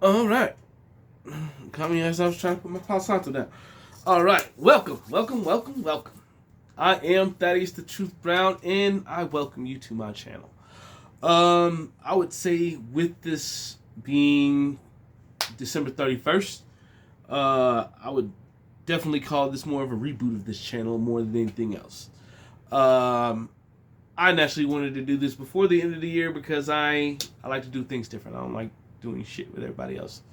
All right. Caught me as I was trying to put my Palo down. All right. Welcome. I am Thaddeus the Truth Brown, and I welcome you to my channel. I would say with this being December 31st, I would definitely call this more of a reboot of this channel more than anything else. I naturally wanted to do this before the end of the year because I like to do things different. I don't like doing shit with everybody else.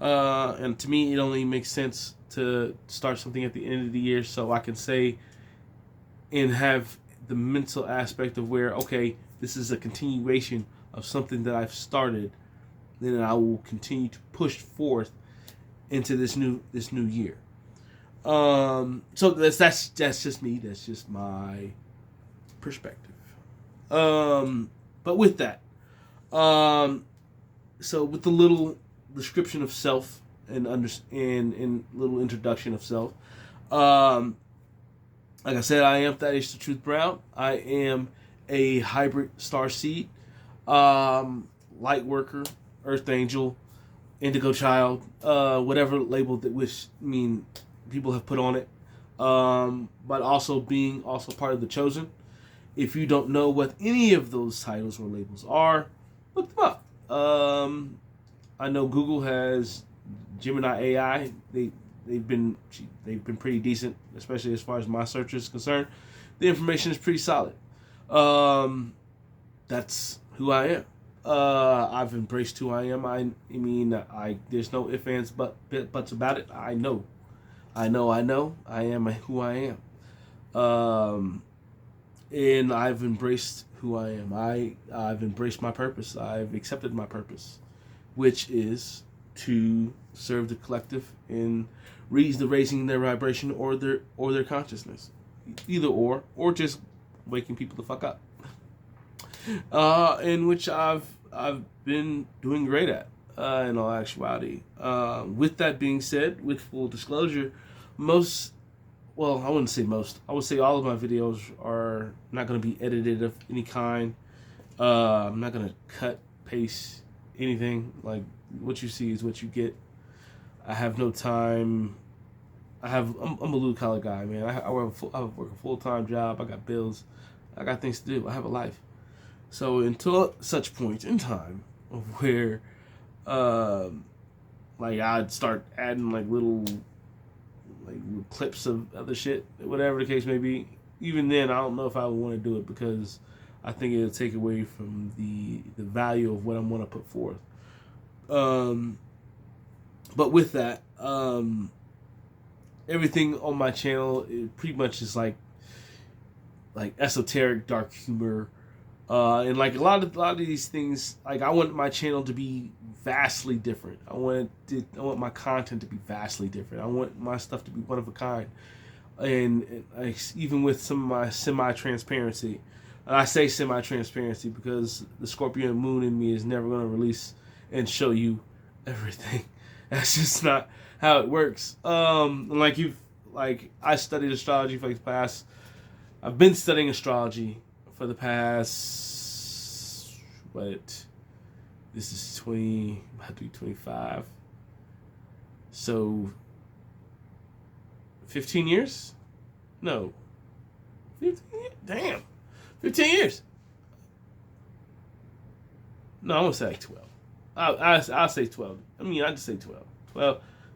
And to me, it only makes sense to start something at the end of the year so I can say and have the mental aspect of where, okay, this is a continuation of something that I've started, then I will continue to push forth into this new year. So that's just me. That's just my perspective. But with that, so with the little description of self and little introduction of self, like I said, I am Thaddeus the Truth Brown. I am a hybrid star seed, light worker, earth angel, indigo child, whatever label that people have put on it. But also being also part of the chosen. If you don't know what any of those titles or labels are, look them up. I know Google has Gemini AI. They've been pretty decent, especially as far as my search is concerned. The information is pretty solid. That's who I am. I've embraced who I am. I mean, there's no ifs, ands, buts about it. I know. I am who I am. And I've embraced who I am. I've embraced my purpose. I've accepted my purpose, which is to serve the collective in raising their vibration or their consciousness, either or just waking people the fuck up. In which I've been doing great at, in all actuality. With that being said, with full disclosure, I wouldn't say most. I would say all of my videos are not going to be edited of any kind. I'm not going to cut, paste, anything. Like, what you see is what you get. I have no time. I'm a blue collar guy, man. I work a full-time job. I got bills. I got things to do. I have a life. So until such point in time of where, I'd start adding little clips of other shit, whatever the case may be. Even then, I don't know if I would want to do it because I think it'll take away from the value of what I'm going to put forth. But with that, everything on my channel it pretty much is like esoteric, dark humor, and a lot of these things. Like, I want my channel to be vastly different. I want my content to be vastly different. I want my stuff to be one of a kind, and even with some of my semi-transparency. And I say semi-transparency because the Scorpion moon in me is never going to release and show you everything. That's just not how it works. I studied astrology for the past. I've been studying astrology for the past. This is 20. About to be 25. So 15 years? No. 15 years? Damn. 15 years. No, I'm gonna say 12. I'll say 12. I just say 12.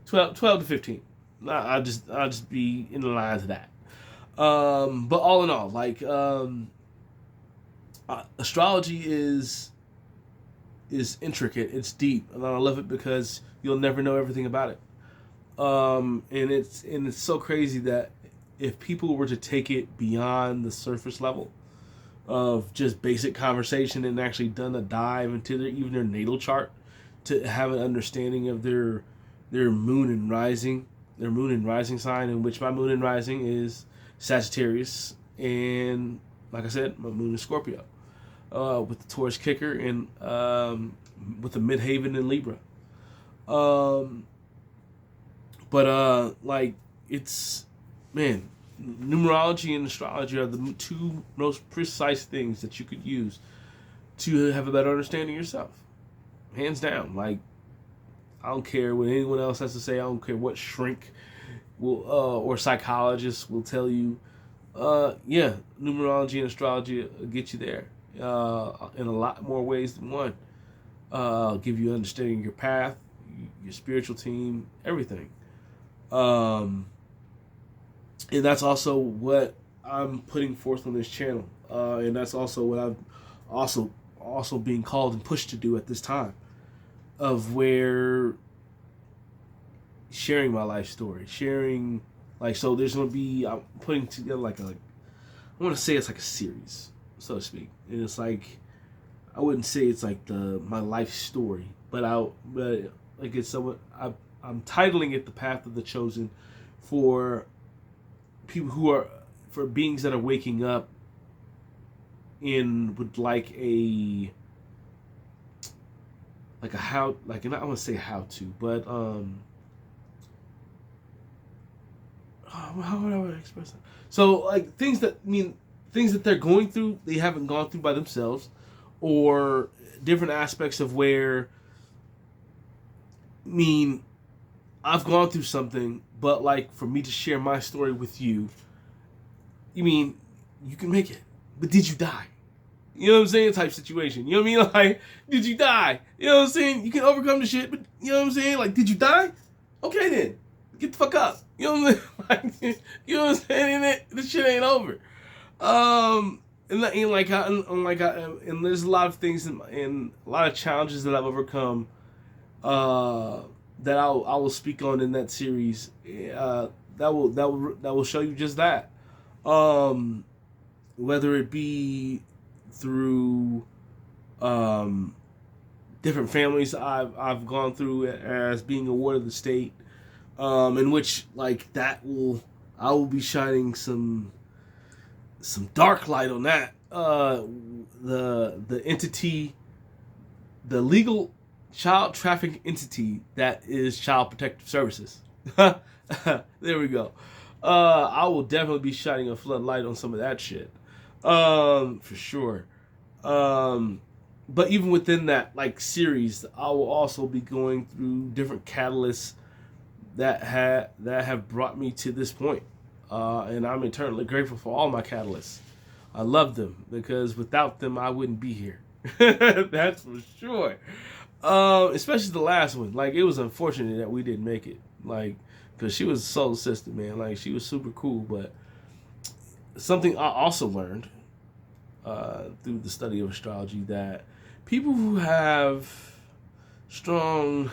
12 to 15. I'll just be in the lines of that. But all in all, astrology is intricate. It's deep, and I love it because you'll never know everything about it. And it's so crazy that if people were to take it beyond the surface level of just basic conversation and actually done a dive into even their natal chart to have an understanding of their moon and rising sign, in which my moon and rising is Sagittarius, and like I said, my moon is Scorpio, with the Taurus kicker and with the midhaven in Libra. It's, man, numerology and astrology are the two most precise things that you could use to have a better understanding of yourself. Hands down. I don't care what anyone else has to say. I don't care what shrink will or psychologist will tell you. Yeah, numerology and astrology will get you there in a lot more ways than one. Give you understanding of your path, your spiritual team, everything. And that's also what I'm putting forth on this channel, and that's also what I'm also being called and pushed to do at this time, of where sharing my life story, sharing like, so there's gonna be, I'm putting together like a, I want to say it's like a series, so to speak, and it's like, I wouldn't say it's like my life story, but like it's someone, I'm titling it "The Path of the Chosen," for people who are, for beings that are waking up and would like a how, like, and I want to say how to, but how would I express that? So like things that they're going through, they haven't gone through by themselves, or different aspects of where, I've gone through something, but like for me to share my story with you, you can make it, but did you die? You know what I'm saying? Type situation. You know what I mean? Like, did you die? You know what I'm saying? You can overcome the shit, but you know what I'm saying? Like, did you die? Okay then. Get the fuck up. You know what I'm saying? Like, you know what I'm saying? This shit ain't over. And there's a lot of things and a lot of challenges that I've overcome, that I will speak on in that series. That will show you just that. Whether it be through different families I've gone through as being a ward of the state, in which like I will be shining some dark light on that. The entity, the legal child trafficking entity that is Child Protective Services. There we go. I will definitely be shining a floodlight on some of that shit, for sure. But even within that like series, I will also be going through different catalysts that have brought me to this point, and I'm eternally grateful for all my catalysts. I love them because without them, I wouldn't be here. That's for sure. Especially the last one. Like, it was unfortunate that we didn't make it. Like, because she was a soul sister, man. Like, she was super cool. But something I also learned through the study of astrology, that people who have strong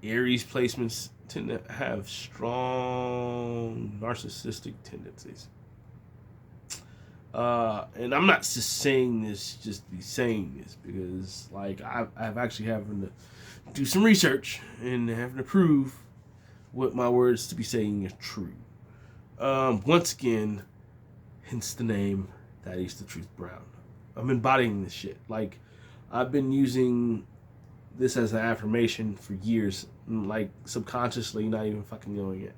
Aries placements tend to have strong narcissistic tendencies. And I'm not just saying this just to be saying this, because like I've actually having to do some research and having to prove what my words to be saying is true. Once again, hence the name, That Is the Truth Brown. I'm embodying this shit. Like, I've been using this as an affirmation for years, like subconsciously not even fucking knowing it.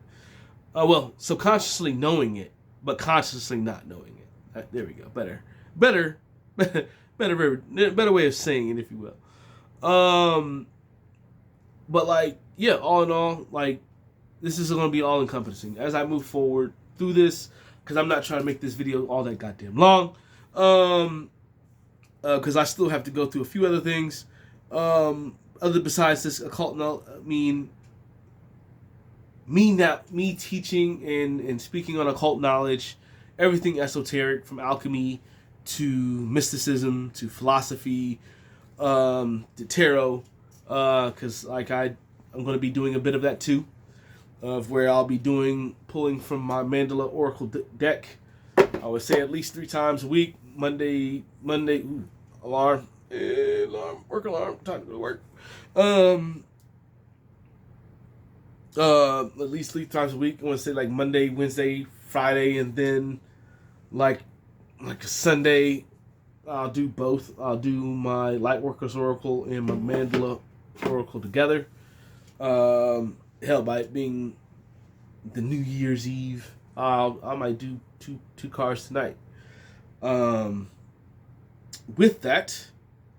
Well, subconsciously knowing it, but consciously not knowing it. There we go. Better way of saying it, if you will. But like, yeah, all in all, like, this is going to be all encompassing as I move forward through this, because I'm not trying to make this video all that goddamn long. Because I still have to go through a few other things, other besides this occult knowledge. Me teaching and speaking on occult knowledge, everything esoteric, from alchemy to mysticism to philosophy, to tarot, because like I'm going to be doing a bit of that too, of where I'll be pulling from my Mandala Oracle deck. I would say at least 3 times a week. Monday, alarm, work alarm, time to go to work. At least 3 times a week. I want to say like Monday, Wednesday, Friday, and then like a Sunday, I'll do both. I'll do my Lightworkers Oracle and my Mandala Oracle together. Hell, by it being the New Year's Eve, I might do two cards tonight. With that,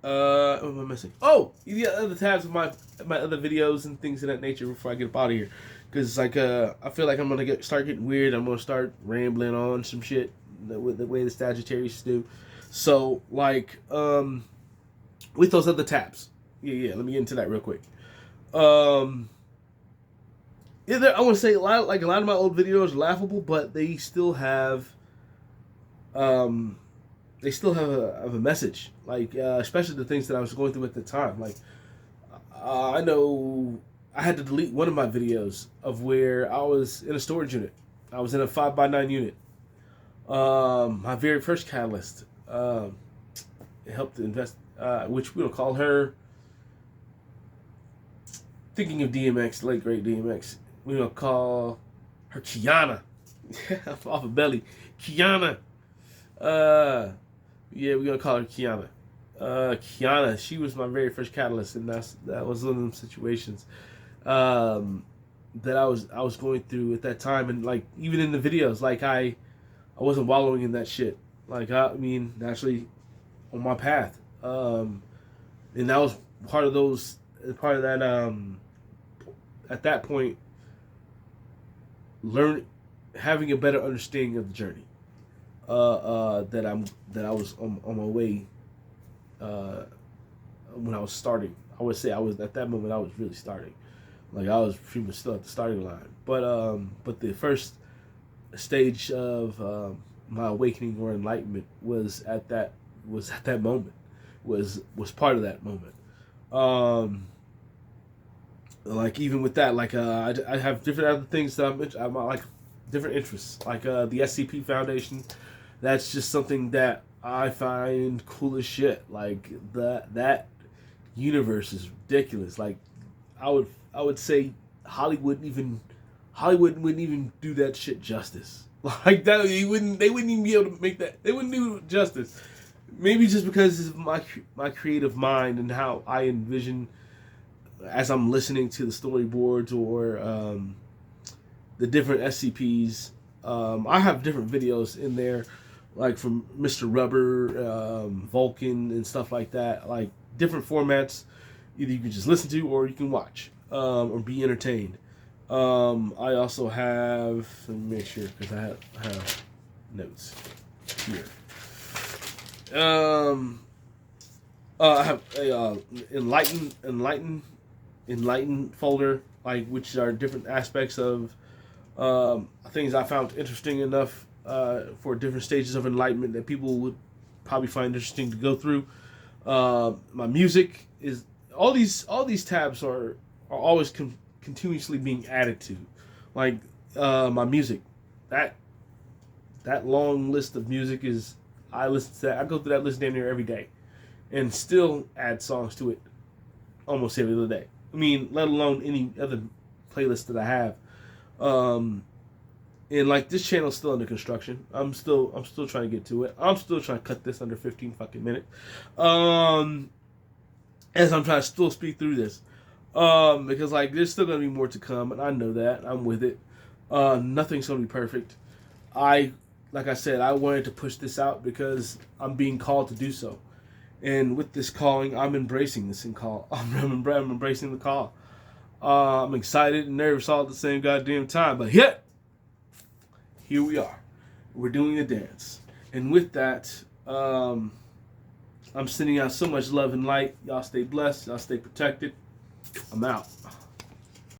What am I missing? Oh, the other tabs of my other videos and things of that nature before I get up out of here, because like I feel like I'm gonna start getting weird. I'm gonna start rambling on some shit with the way the Sagittarius do. So like with those other tabs, yeah. Let me get into that real quick. Yeah, I want to say a lot of my old videos are laughable, but they still have um have a message, like especially the things that I was going through at the time. Like I know I had to delete one of my videos of where I was in a storage unit. I was in a 5x9 unit. My very first catalyst. It helped to invest, which we'll call her. Thinking of DMX, late great DMX. We're gonna call her Kiana. Off of Belly, Kiana. Yeah, we're gonna call her Kiana. Kiana, she was my very first catalyst, and that was one of them situations that I was going through at that time, and like even in the videos, like I wasn't wallowing in that shit. Like I mean, actually on my path, and that was part of that. At that point, having a better understanding of the journey. That I was on my way when I was starting. I would say I was at that moment I was really starting, like I was pretty much still at the starting line. But the first stage of my awakening or enlightenment was at that moment, was part of that moment. Like even with that, like I have different other things that I'm like different interests, like the SCP Foundation. That's just something that I find cool as shit. Like that universe is ridiculous. Like I would say Hollywood wouldn't even do that shit justice. Like that they wouldn't even be able to make that. They wouldn't do it justice. Maybe just because of my creative mind and how I envision as I'm listening to the storyboards or the different SCPs. I have different videos in there, like from Mr. Rubber, Vulcan, and stuff like that. Like different formats. Either you can just listen to or you can watch or be entertained. I also have, let me make sure because I have notes here. I have a enlighten folder, like which are different aspects of things I found interesting enough for different stages of enlightenment that people would probably find interesting to go through. My music is all these tabs are always continuously being added to, like my music. That long list of music is I listen to that. I go through that list damn near every day, and still add songs to it almost every other day. I mean, let alone any other playlist that I have. And like this channel's still under construction. I'm still trying to get to it. I'm still trying to cut this under 15 fucking minutes. As I'm trying to still speak through this. Because like there's still gonna be more to come, and I know that. I'm with it. Nothing's gonna be perfect. Like I said, I wanted to push this out because I'm being called to do so. And with this calling, I'm embracing this call. I'm embracing the call. I'm excited and nervous all at the same goddamn time. But yet, here we are. We're doing the dance. And with that, I'm sending out so much love and light. Y'all stay blessed. Y'all stay protected. I'm out.